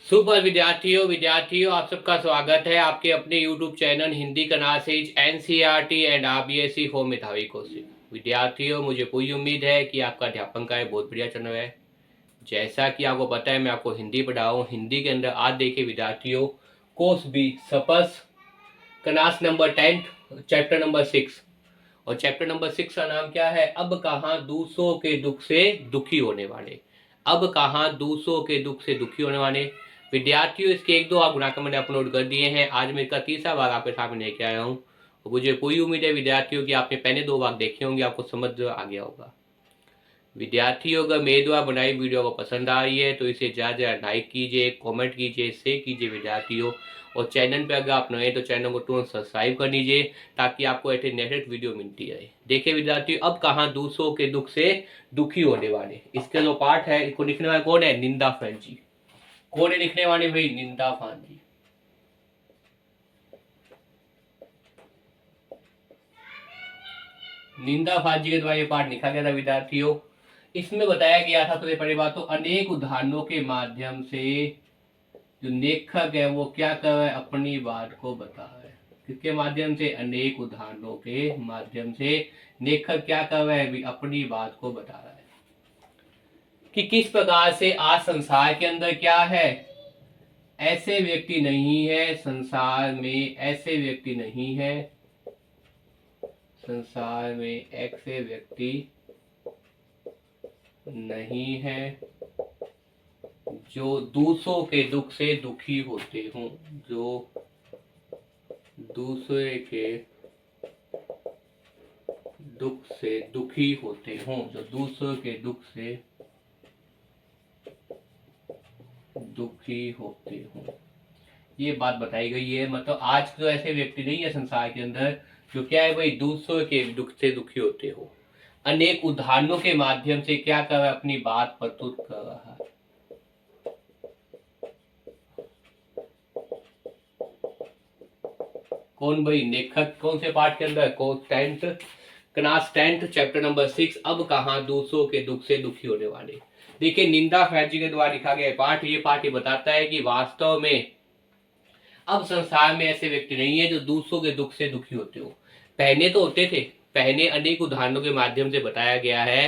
Super विद्यार्थियों आप सबका स्वागत है आपके अपने YouTube चैनल हिंदी कनासेज NCERT and RBSE for Medhavi Kaushik. विद्यार्थियों, मुझे पूरी उम्मीद है कि आपका अध्यापन कार्य बहुत बढ़िया चल रहा है। जैसा कि आपको पता है, मैं आपको हिंदी पढ़ा हूँ। हिंदी के अंदर आज देखिए विद्यार्थियों, कोर्स बी सपस क्लास नंबर 10 चैप्टर नंबर 6। और चैप्टर नंबर 6 का नाम क्या है? अब कहाँ दूसरों के दुख से दुखी होने वाले। अब कहाँ दूसरों के दुख से दुखी होने वाले। विद्यार्थियों, इसके एक दो आप गुणाकर मैंने अपलोड कर दिए हैं। आज मैं इसका तीसरा भाग आपके सामने लेके आया हूँ। मुझे पूरी उम्मीद है विद्यार्थियों की आपने पहले दो भाग देखे होंगे, आपको समझ आ गया होगा। विद्यार्थियों, अगर मेरे द्वारा बनाई वीडियो को पसंद आ रही है तो इसे ज़्यादा ज़्यादा लाइक कीजिए, कमेंट कीजिए, शेयर कीजिए विद्यार्थियों। और चैनल पे अगर आप नए हैं तो चैनल को तुरंत सब्सक्राइब कर लीजिए ताकि आपको ऐसे नेक्स्ट वीडियो मिलती रहे। देखिए विद्यार्थियों, अब कहाँ दूसरों के दुख से दुखी होने वाले। इसके जो पाठ है, इसको लिखने वाले कौन है? निंदा फैन जी। कौन है लिखने वाले भाई? निंदा फैन जी। निंदा फैन जी के द्वारा ये पाठ लिखा गया था विद्यार्थियों। इसमें बताया गया था, सबसे पहली बात तो अनेक उदाहरणों के माध्यम से जो लेखक है वो क्या कर रहा है? अपनी बात को बता रहा है। किसके माध्यम से? अनेक उदाहरणों के माध्यम से लेखक क्या कर रहा है? भी अपनी बात को बता रहा है कि किस प्रकार से आज संसार के अंदर क्या है, ऐसे व्यक्ति नहीं है संसार में, ऐसे व्यक्ति नहीं है संसार में, ऐसे व्यक्ति नहीं है जो दूसरों के दुख से दुखी होते हों, जो दूसरे के दुख से दुखी होते हों, जो दूसरों के दुख से दुखी होते हों। ये बात बताई गई है। मतलब आज तो ऐसे व्यक्ति नहीं है संसार के अंदर जो क्या है भाई, दूसरों के दुख से दुखी होते हो। अनेक उदाहरणों के माध्यम से क्या कर रहा है? अपनी बात प्रस्तुत कर रहा है। कौन भाई? लेखक। कौन से पाठ के अंदर? क्लास 10 चैप्टर नंबर 6, अब कहाँ दूसरों के दुख से दुखी होने वाले। देखिए, निंदा फैजी के द्वारा लिखा गया पाठ, ये पाठ ये बताता है कि वास्तव में अब संसार में ऐसे व्यक्ति नहीं है जो दूसरों के दुख से दुखी होते हो। पहले तो होते थे। पहले अनेक उदाहरणों के माध्यम से बताया गया है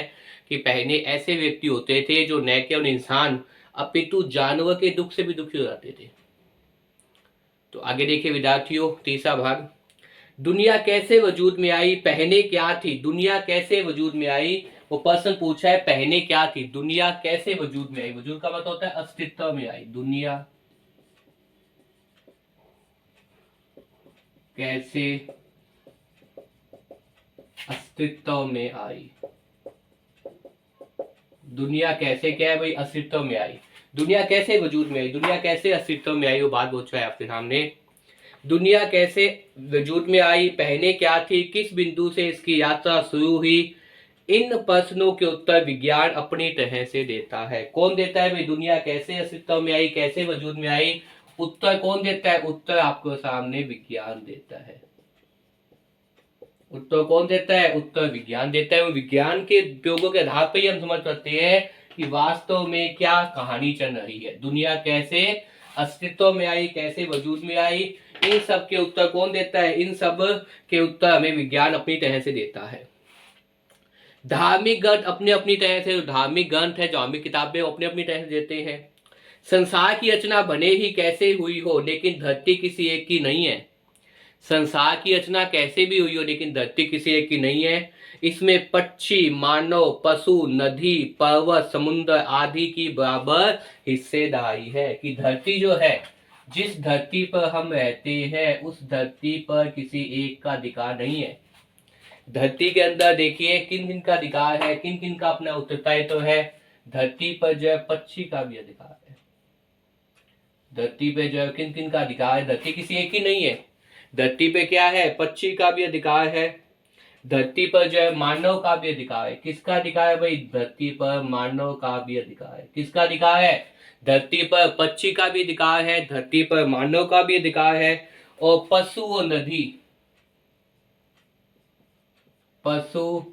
कि पहले ऐसे व्यक्ति होते थे जो न केवल इंसान अपितु जानवर के दुख से भी दुखी हो जाते थे। तो आगे देखिए विद्यार्थियों, तीसरा भाग। दुनिया कैसे वजूद में आई, पहले क्या थी? दुनिया कैसे वजूद में आई, वो प्रश्न पूछा है। पहले क्या थी? दुनिया कैसे वजूद में आई। वजूद का मतलब होता है अस्तित्व में आई। दुनिया कैसे अस्तित्व में आई। दुनिया कैसे क्या है भाई? अस्तित्व में आई। दुनिया कैसे वजूद में आई, दुनिया कैसे अस्तित्व में आई, वो बात पूछ रहा है आपके सामने। दुनिया कैसे वजूद में आई, पहले क्या थी, किस बिंदु से इसकी यात्रा शुरू हुई, इन प्रश्नों के उत्तर विज्ञान अपनी तरह से देता है। कौन देता है भाई? दुनिया कैसे अस्तित्व में आई, कैसे वजूद में आई, उत्तर कौन देता है? उत्तर आपको सामने विज्ञान देता है। उत्तर कौन देता है? उत्तर विज्ञान देता है। विज्ञान के उपयोगों के आधार पर ही हम समझ सकते हैं कि वास्तव में क्या कहानी चल रही है। दुनिया कैसे अस्तित्व में आई, कैसे वजूद में आई, इन सब के उत्तर कौन देता है? इन सब के उत्तर हमें विज्ञान अपनी तरह से देता है। धार्मिक ग्रंथ अपने अपनी तरह से, धार्मिक ग्रंथ है, धार्मिक किताबें अपने अपनी तरह से देते हैं। संसार की रचना भले ही कैसे हुई हो, लेकिन धरती किसी एक की नहीं है। संसार की रचना कैसे भी हुई हो, लेकिन धरती किसी एक की नहीं है। इसमें पक्षी, मानव, पशु, नदी, पर्वत, समुद्र आदि की बराबर हिस्सेदारी है। कि धरती जो है, जिस धरती पर हम रहते हैं, उस धरती पर किसी एक का अधिकार नहीं है। धरती के अंदर देखिए किन किन का अधिकार है, किन किन का अपना उत्तरदायित्व है। धरती पर जो है पक्षी का भी अधिकार है। धरती पे जो है किन किन का अधिकार है? धरती किसी एक ही नहीं है। धरती पे क्या है? पक्षी का भी अधिकार है। धरती पर जो है मानव का भी अधिकार है। किसका अधिकार है भाई? धरती पर मानव का भी अधिकार है। किसका अधिकार है? धरती पर पक्षी का भी अधिकार है, धरती पर मानव का भी अधिकार है। और पशु और नदी, पशु,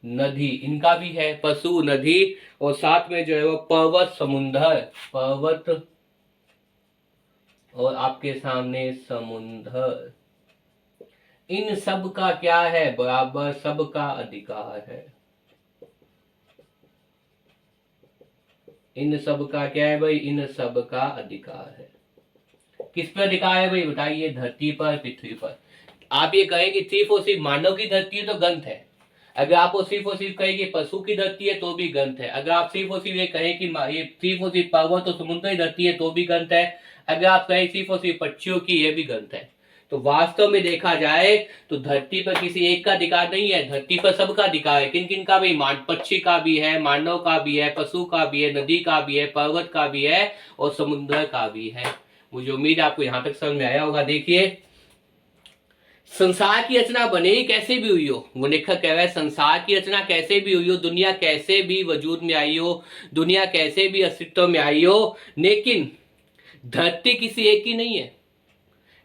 नदी, इनका भी है, पशु, नदी, और साथ में जो है वो पर्वत, समुंदर, पर्वत और आपके सामने समुंदर, इन सब का क्या है, बराबर सबका अधिकार है। इन सब का क्या है भाई, इन सब का अधिकार है। किस पर अधिकार है भाई बताइए, धरती पर, पृथ्वी पर। आप ये कहेंगे सिर्फ और सिर्फ मानव की धरती है तो गलत है। अगर आप वो सिर्फ और सिर्फ कहेंगे पशु की धरती है तो भी गलत है। अगर आप सिर्फ और सिर्फ ये कहें कि ये सिर्फ और सिर्फ पर्वत और समुद्र की धरती है तो भी गलत है। अगर आप कहें सिर्फ और सिर्फ पक्षियों की, ये भी गलत है। तो वास्तव में देखा जाए तो धरती पर किसी एक का अधिकार नहीं है, धरती पर सबका अधिकार है। किन किन का भाई, पक्षी का भी है, मानव का भी है, पशु का भी है, नदी का भी है, पर्वत का भी है और समुद्र का भी है। मुझे उम्मीद आपको यहां तक समझ में आया होगा। देखिए, संसार की रचना बने ही कैसे भी हुई हो, वो लेखक कह रहा है संसार की रचना कैसे भी हुई हो, दुनिया कैसे भी वजूद में आई हो, दुनिया कैसे भी अस्तित्व में आई हो, लेकिन धरती किसी एक की नहीं है।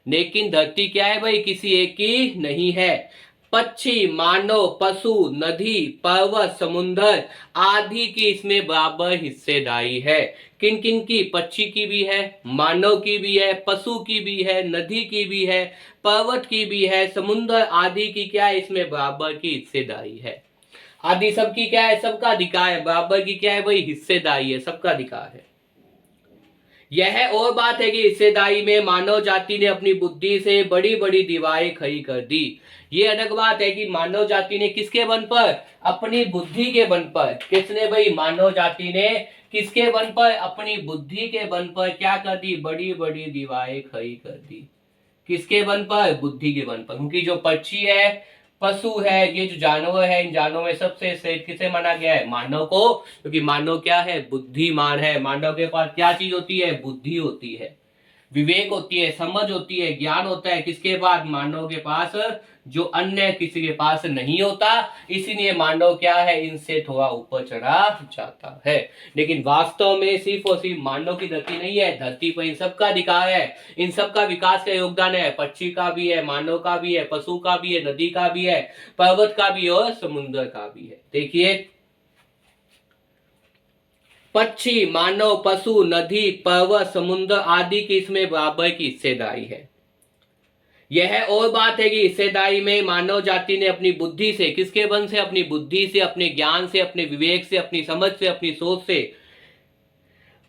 लेकिन धरती क्या है भाई, किसी एक की नहीं है। पक्षी, मानव, पशु, नदी, पर्वत, समुद्र आदि की इसमें बराबर हिस्सेदारी है। किन किन की, पक्षी की भी है, मानव की भी है, पशु की भी है, नदी की भी है, पर्वत की भी है, समुद्र आदि की क्या है, इसमें बराबर की हिस्सेदारी है। आदि सबकी क्या है, सबका अधिकार है। बराबर की क्या है भाई, हिस्सेदारी है, सबका अधिकार है। यह और बात है कि हिस्सेदारी में मानव जाति ने अपनी बुद्धि से बड़ी बड़ी दीवारें खड़ी कर दी। ये अलग बात है कि मानव जाति ने किसके बल पर, अपनी बुद्धि के बल पर। किसने भाई, मानव जाति ने किसके बल पर, अपनी बुद्धि के बल पर क्या कर दी, बड़ी बड़ी दीवारें खड़ी कर दी। किसके बल पर, बुद्धि के बल पर। क्योंकि जो पक्षी है, पशु है, ये जो जानवर है, इन जानवरों में सबसे श्रेष्ठ किसे माना गया है, मानव को। क्योंकि मानव क्या है, बुद्धिमान है। मानव के पास क्या चीज होती है, बुद्धि होती है, विवेक होती है, समझ होती है, ज्ञान होता है। किसके पास, मानव के पास, जो अन्य किसी के पास नहीं होता। इसीलिए मानव क्या है, इनसे थोड़ा ऊपर चढ़ा जाता है। लेकिन वास्तव में सिर्फ और सिर्फ मानव की धरती नहीं है, धरती पर इन सबका अधिकार है, इन सबका विकास का योगदान है। पक्षी का भी है, मानव का भी है, पशु का भी है, नदी का भी है, पर्वत का भी है और समुद्र का भी है। देखिए, पक्षी, मानव, पशु, नदी, पर्वत, समुद्र आदि की इसमें बराबर की हिस्सेदारी है। यह और बात है कि हिस्सेदारी में मानव जाति ने अपनी बुद्धि से, किसके बल से, अपनी बुद्धि से, अपने ज्ञान से, अपने विवेक से, अपनी समझ से, अपनी सोच से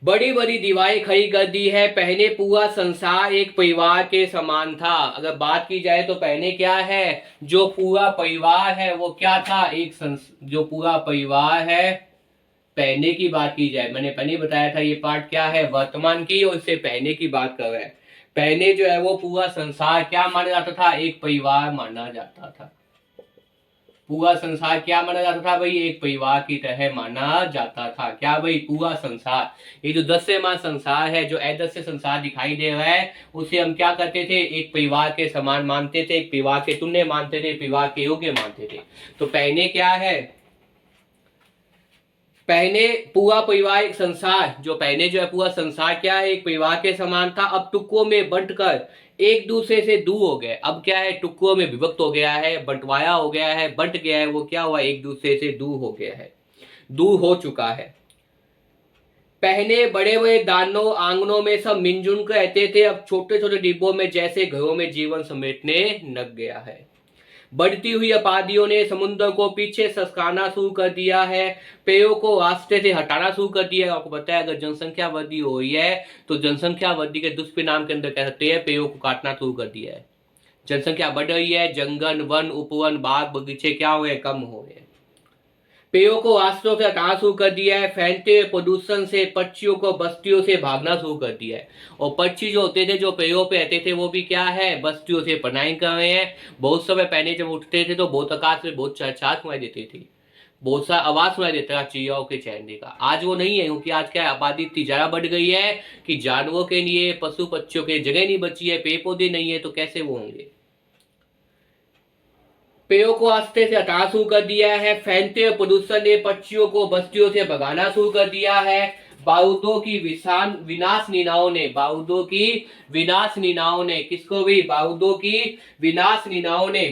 बड़ी बड़ी दीवारें खड़ी कर दी है। पहले पूरा संसार एक परिवार के समान था। अगर बात की जाए तो पहले क्या है, जो पूरा परिवार है वो क्या था, जो पूरा परिवार है, पहले की बात की जाए, मैंने पहले बताया था ये पार्ट क्या है, वर्तमान की और इससे पहले की बात कर रहे हैं। पहले जो है वो पूरा संसार क्या माना जाता था, एक परिवार माना जाता था। पूरा संसार क्या माना जाता था भाई, एक परिवार की तरह माना जाता था। क्या भाई, पूरा संसार। ये जो दृश्यमान संसार है, जो अदृश्य संसार दिखाई दे रहा है, उसे हम क्या करते थे, एक परिवार के समान मानते थे, एक परिवार के तुल्य मानते थे, परिवार के योग्य मानते थे। तो पहले क्या है, पहले पूरा परिवार एक संसार, जो पहले जो है पूरा संसार क्या है, एक परिवार के समान था। अब टुकड़ों में बंटकर एक दूसरे से दूर हो गए। अब क्या है, टुकड़ों में विभक्त हो गया है, बंटवाया हो गया है, बंट गया है, वो क्या हुआ, एक दूसरे से दूर हो गया है, दूर हो चुका है। पहले बड़े बड़े दानों आंगनों में सब मिलजुल कर रहते थे, अब छोटे छोटे डिब्बों में जैसे घरों में जीवन समेटने लग गया है। बढ़ती हुई आबादियों ने समुद्र को पीछे ससकाना शुरू कर दिया है, पेड़ों को रास्ते से हटाना शुरू कर दिया है। आपको पता है, अगर जनसंख्या वृद्धि हो रही है तो जनसंख्या वृद्धि के दुष्परिणाम के अंदर कह सकते हैं पेड़ों को काटना शुरू कर दिया है। जनसंख्या बढ़ रही है, जंगल, वन, उपवन, बाग बगीचे क्या हुए, कम हो गए। पेड़ों को रास्तों से हटाना शुरू कर दिया है। फैलते प्रदूषण से पक्षियों को बस्तियों से भागना शुरू कर दिया है। और पक्षी जो होते थे, जो पेड़ों पे रहते थे, वो भी क्या है, बस्तियों से पलायन कर रहे हैं। बहुत समय पहले जब उठते थे तो बहुत आकाश में बहुत चहचहाट सुनाई देती थी, बहुत सा आवाज सुनाई देता था चिड़ियाओं के चहकने का। आज वो नहीं है, क्योंकि आज क्या है, आबादी इतनी ज्यादा बढ़ गई है कि जानवरों के लिए, पशु पक्षियों के जगह नहीं बची है, पेड़ पौधे नहीं है, तो कैसे वो होंगे। पेड़ों को रास्ते से हटाना शुरू कर दिया है। फैलते प्रदूषण ने पक्षियों को बस्तियों से भगाना शुरू कर दिया है। बारूदों की विनाश नीनाओं ने, बारूदों की विनाश नीनाओं ने, किसको भी, बारूदों की विनाश नीनाओं ने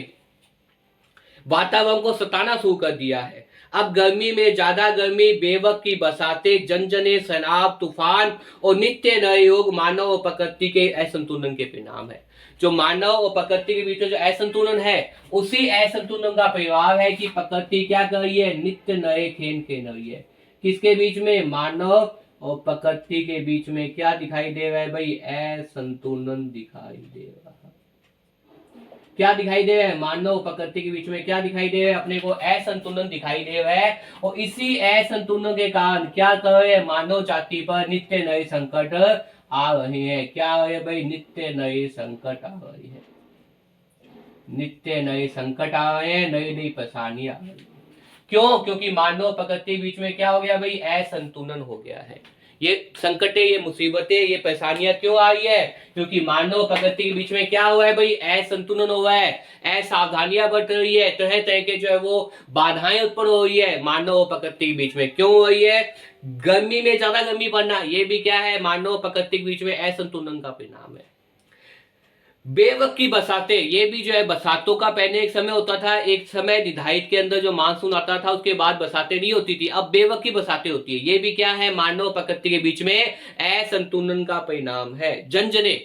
वातावरण को सताना शुरू कर दिया है। अब गर्मी में ज्यादा गर्मी, बेवक की बरसाते, जनजने, सैलाब, तूफान और नित्य नए योग मानव और प्रकृति के असंतुलन के परिणाम है। जो मानव और प्रकृति के बीच में जो असंतुलन है, उसी असंतुलन का प्रभाव है कि प्रकृति क्या कर रही है, नित्य नए खेल खेल रही है। किसके बीच में, मानव और प्रकृति के बीच में क्या दिखाई दे रहा है भाई, असंतुलन दिखाई दे रहा है। क्या दिखाई दे रहा है, मानव प्रकृति के बीच में क्या दिखाई दे रहा है, अपने को असंतुलन दिखाई दे रहा है। और इसी असंतुलन के कारण क्या कर रहे हैं, मानव जाति पर नित्य नए संकट आ रहे हैं। क्या आ रहे हैं भाई, नित्य नए संकट आ रहे हैं, नित्य नए संकट आ रहे हैं, नई नई परेशानियां आ रही है। क्यों, क्योंकि मानव प्रकृति के बीच में क्या हो गया भाई, असंतुलन हो गया है। ये संकटें, ये मुसीबतें, ये परेशानियां क्यों आई है, क्योंकि मानव प्रकृति के बीच में क्या हुआ है भाई, असंतुलन हुआ है, असावधानियां बढ़ रही है, तरह तरह के जो है वो बाधाएं उत्पन्न हो रही है मानव प्रकृति के बीच में। क्यों हो रही है, गर्मी में ज्यादा गर्मी पड़ना, ये भी क्या है, मानव प्रकृति के बीच में असंतुलन का परिणाम है। बेवक की बरसातें, ये भी जो है बरसातों का पहले एक समय होता था, एक समय निर्धारित के अंदर जो मानसून आता था उसके बाद बरसातें नहीं होती थी, अब बेवक की बरसातें होती है। ये भी क्या है, मानव प्रकृति के बीच में असंतुलन का परिणाम है। जनजने,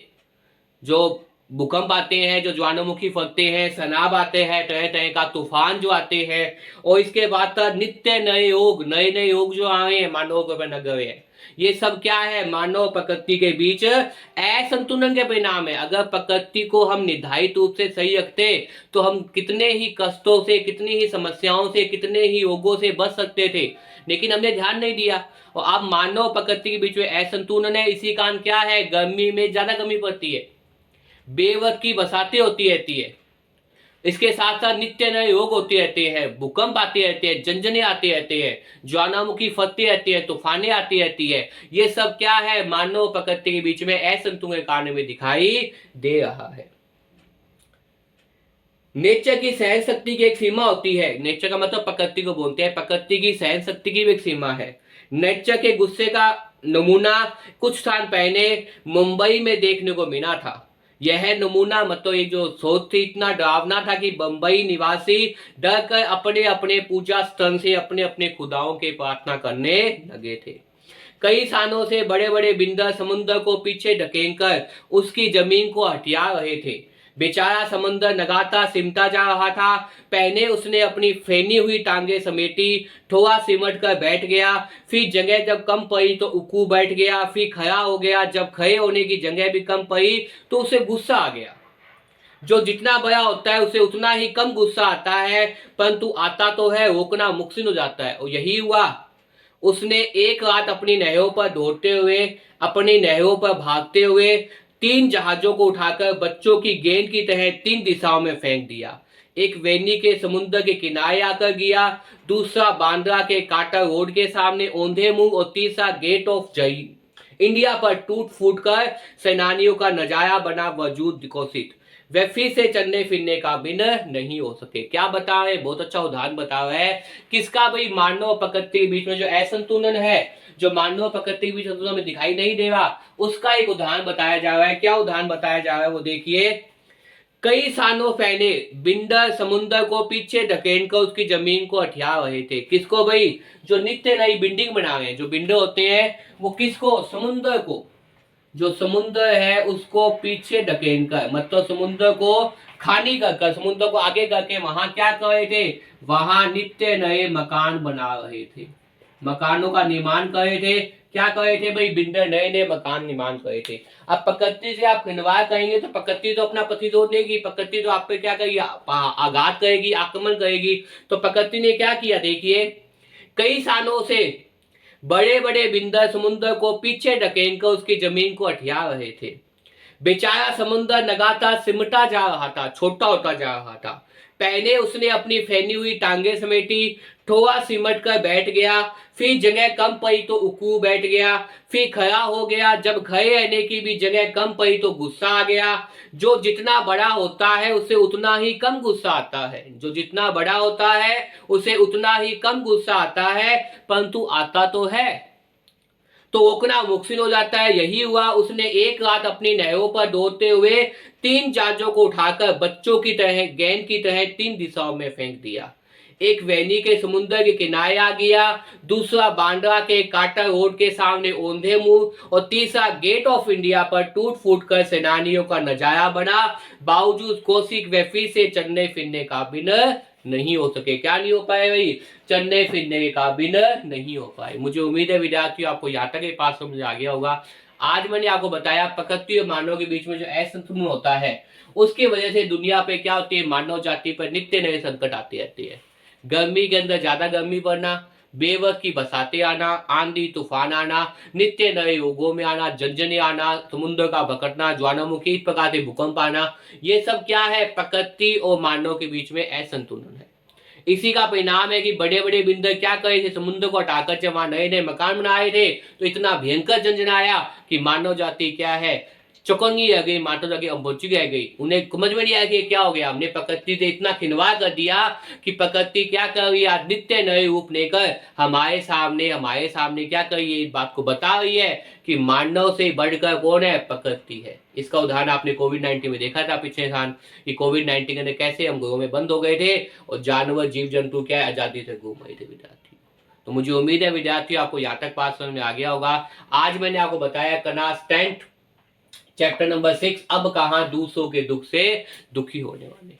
जो भूकंप आते हैं, जो ज्वालामुखी फटते हैं, सैलाब आते हैं, तरह तरह का तूफान जो आते हैं, और इसके बाद नित्य नए योग, नए नए योग जो आए हैं मानव के ऊपर लगे हुए हैं, ये सब क्या है, मानव प्रकृति के बीच असंतुलन के परिणाम है। अगर प्रकृति को हम निर्धारित रूप से सही रखते तो हम कितने ही कष्टों से, कितनी ही समस्याओं से, कितने ही रोगों से बच सकते थे, लेकिन हमने ध्यान नहीं दिया। और अब मानव प्रकृति के बीच में असंतुलन है, इसी कारण क्या है, गर्मी में ज्यादा गर्मी पड़ती है, बेवक की बरसातें होती रहती है, इसके साथ साथ नित्य नए योग होते रहते हैं, भूकंप आते रहते हैं, जनजने आते रहते हैं, ज्वालामुखी फटती रहती है, तूफानें आती रहती है। ये सब क्या है, मानव प्रकृति के बीच में असंतुलन के कारण में दिखाई दे रहा है। नेचर की सहन शक्ति की एक सीमा होती है, नेचर का मतलब प्रकृति को बोलते हैं, प्रकृति की सहन शक्ति की भी एक सीमा है। नेचर के गुस्से का नमूना कुछ साल पहले मुंबई में देखने को मिला था। यह नमूना मतलब एक जो सोच थी इतना डरावना था कि बंबई निवासी डर कर अपने अपने पूजा स्थल से अपने अपने खुदाओं के प्रार्थना करने लगे थे। कई सालों से बड़े बड़े बिंदर समुद्र को पीछे ढकेलकर उसकी जमीन को हटिया रहे थे। बेचारा समंदर लगातार सिमटा जा रहा था। पहले उसने अपनी फैली हुई टांगे समेटी, थोड़ा सिमट कर बैठ गया, फिर जगह जब कम पड़ी तो उकू बैठ गया, फिर खड़ा हो गया। जब खड़े होने की जगह भी कम पड़ी तो उसे गुस्सा आ गया। जो जितना बड़ा होता है उसे उतना ही कम गुस्सा आता है, परंतु आता तो है, रोकना मुश्किल हो जाता है। और यही हुआ, उसने एक रात अपनी नहरों पर दौड़ते हुए, अपनी नहरों पर भागते हुए 3 जहाजों को उठाकर बच्चों की गेंद की तरह 3 दिशाओं में फेंक दिया। एक वेनी के समुद्र के किनारे आकर गिरा, दूसरा बांद्रा के काटा रोड के सामने औंधे मुंह, और तीसरा गेट ऑफ जय इंडिया पर टूट फूट कर सेनानियों का नजारा बना वजूद विकसित। वे फिर से चलने फिरने का बिन नहीं हो सके। क्या बता रहे, बहुत अच्छा उदाहरण बता रहा है किसका भाई, मानव प्रकृति के बीच में जो असंतुलन है, जो मानव प्रकृति के बीच संतुलन में दिखाई नहीं दे रहा, उसका एक उदाहरण बताया जा रहा है। क्या उदाहरण बताया जा रहा है वो देखिए। कई सालों पहले बिंदर समुद्र को पीछे ढकेल कर उसकी जमीन को हथिया रहे थे। किसको भाई, जो नित्य नई बिल्डिंग बना रहे हैं, जो बिल्डर होते हैं वो किसको, समुद्र को, जो समुद्र है उसको पीछे ढकेल कर, मतलब समुद्र को खाली कर, समुद्र को आगे करके वहां क्या कर रहे थे, वहां नित्य नए मकान बना रहे थे, मकानों का निर्माण कर रहे थे। क्या कर रहे थे भाई, बिल्डर नए नए मकान निर्माण कर रहे थे। अब प्रकृति से आप खिलवाड़ करेंगे तो प्रकृति तो अपना प्रतिरोध देगी, प्रकृति तो आप पे क्या करेगी, आघात करेगी, आक्रमण करेगी। तो प्रकृति ने क्या किया देखिए, कई सालों से बड़े बड़े बिंदर समुद्र को पीछे ढकेल कर उसकी जमीन को हथिया रहे थे। बेचारा समुद्र लगातार सिमटा जा रहा था, छोटा होता जा रहा था। पहले उसने अपनी फैली हुई टांगे समेटी, थोड़ा सिमट कर बैठ गया, फिर जगह कम पड़ी तो उकू बैठ गया, फिर खड़ा हो गया। जब खड़े रहने की भी जगह कम पड़ी तो गुस्सा आ गया। जो जितना बड़ा होता है उसे उतना ही कम गुस्सा आता है, जो जितना बड़ा होता है उसे उतना ही कम गुस्सा आता है, परंतु आता तो है, तो रोकना मुश्किल हो जाता है। यही हुआ, उसने एक रात अपनी नहरों पर दौड़ते हुए 3 जहाजों को उठाकर बच्चों की तरह, गेंद की तरह 3 दिशाओं में फेंक दिया। एक वैनी के समुद्र के किनारे आ गया, दूसरा बांद्रा के काटा रोड के सामने औंधे मुंह, और तीसरा गेट ऑफ इंडिया पर टूट फूट कर सेनानियों का नजारा बना। बावजूद कौशिक वे फिर से चलने फिरने काबिल नहीं हो सके। क्या नहीं हो पाए भाई? चलने फिरने के काबिल नहीं हो पाए। मुझे उम्मीद है विद्यार्थियों आपको यहाँ तक के पास समझ आ गया होगा। आज मैंने आपको बताया प्रकृति और मानव के बीच में जो असंतुलन होता है उसकी वजह से दुनिया पे क्या होती है, मानव जाति पर नित्य नए संकट आते रहते हैं। गर्मी के अंदर ज्यादा गर्मी पड़ना, बेवस की बरसातें आना, आंधी तूफान आना, नित्य नए रोगों में आना, झंझने आना, समुद्र का भटकना, ज्वालामुखी इस प्रकार से भूकंप आना, ये सब क्या है? प्रकृति और मानव के बीच में असंतुलन है। इसी का परिणाम है कि बड़े बड़े बिंदु क्या करे थे, समुद्र को हटाकर जब वहां नए नए मकान बनाए थे तो इतना भयंकर झंझना आया कि मानव जाति क्या है, चौकंगी रह गई, माता जाके अम्बोची रह गई। उन्हें समझ में नहीं आया कि क्या हो गया। हमने प्रकृति से इतना खिलवाड़ कर दिया कि प्रकृति क्या कर रही है, नित्य नए रूप लेकर हमारे सामने क्या कर रही है, इस बात को बता रही है कि मानव से बढ़कर कौन है? प्रकृति है। इसका उदाहरण आपने कोविड-19 में देखा था पिछले साल कि कोविड-19 के अंदर कैसे हम घरों में बंद हो गए थे और जानवर जीव जंतु क्या आजादी से घूम रहे थे विद्यार्थी। तो मुझे उम्मीद है विद्यार्थियों आपको यहाँ तक बात समझ में आ गया होगा। आज मैंने आपको बताया क्लास 10 चैप्टर नंबर 6, अब कहां दूसरों के दुख से दुखी होने वाले।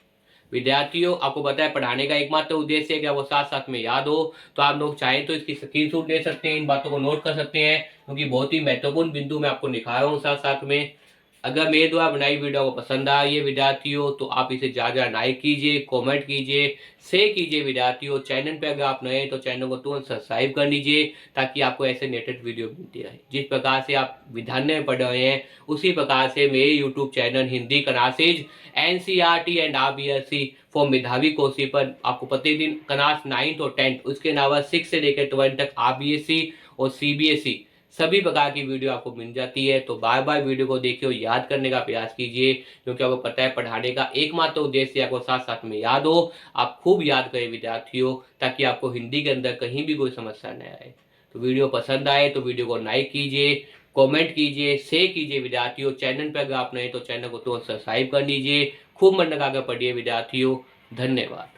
विद्यार्थियों आपको पता है पढ़ाने का एकमात्र उद्देश्य है कि आपको साथ साथ में याद हो, तो आप लोग चाहें तो इसकी स्क्रीनशॉट ले सकते हैं, इन बातों को नोट कर सकते हैं क्योंकि बहुत ही महत्वपूर्ण बिंदु मैं आपको दिखा रहा हूँ साथ साथ में। अगर मेरे द्वारा बनाई वीडियो को पसंद आ रही है विद्यार्थियों तो आप इसे ज्यादा लाइक कीजिए, कमेंट कीजिए, शेयर कीजिए विद्यार्थियों। चैनल पे अगर आप नए हैं तो चैनल को तुरंत सब्सक्राइब कर लीजिए ताकि आपको ऐसे लेटेस्ट वीडियो मिलती रहे। जिस प्रकार से आप विधान में पढ़ रहे हैं उसी प्रकार से मेरे YouTube channel Hindi classes NCERT and RBSC for मेधावी कोर्सी पर आपको प्रतिदिन क्लास 9 और 10 उसके अलावा 6 से लेकर 12 तक आरबीएससी और सीबीएसई सभी प्रकार की वीडियो आपको मिल जाती है। तो बार बार वीडियो को देखिए और याद करने का प्रयास कीजिए क्योंकि आपको पता है पढ़ाने का एकमात्र उद्देश्य आपको साथ साथ में याद हो। आप खूब याद करें विद्यार्थियों ताकि आपको हिंदी के अंदर कहीं भी कोई समस्या न आए। तो वीडियो पसंद आए तो वीडियो को लाइक कीजिए, कमेंट कीजिए, शेयर कीजिए विद्यार्थियों। चैनल पर अगर आप नए तो चैनल को तो सब्सक्राइब कर लीजिए। खूब मन लगाकर पढ़िए विद्यार्थियों। धन्यवाद।